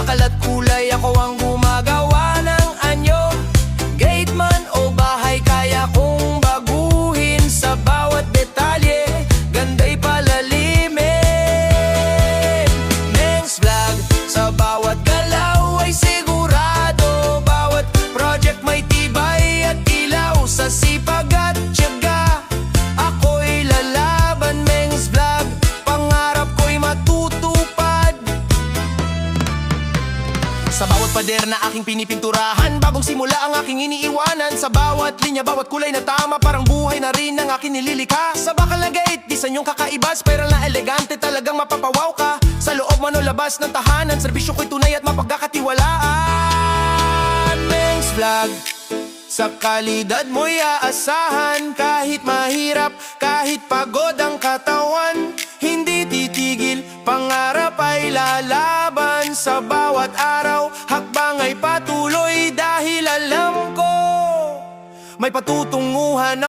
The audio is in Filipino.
bakal at kulay, ako ang gumagawa ng anyo. Gate man o bahay, kaya kong baguhin sa bawat detalye. Ganda'y palalimin. Mengs Vlog, sa bawat galaw ay sigurado. Bawat project may tibay at ilaw. Sa sipag at tiyaga, ako'y lalaban. Mengs Vlog, pangarap ko'y matutupad. Sa bawat pader na aking pinipinturahan, bagong simula ang aking iniiwanan. Sa bawat linya, bawat kulay na tama, parang buhay na rin ang aking nililikha. Sa bakal na gate, disanyong kakaiba, spiral na elegante, talagang mapapawaw ka. Sa loob man o labas ng tahanan, serbisyo ko'y tunay at mapagkakatiwalaan. Mengs Vlog, sa kalidad mo'y aasahan. Kahit mahirap, kahit pagod ang katawan, hindi titigil, pangarap ay lalaban. Sa bawat araw, hakbang ay patuloy. Dahil alam ko, may patutunguhan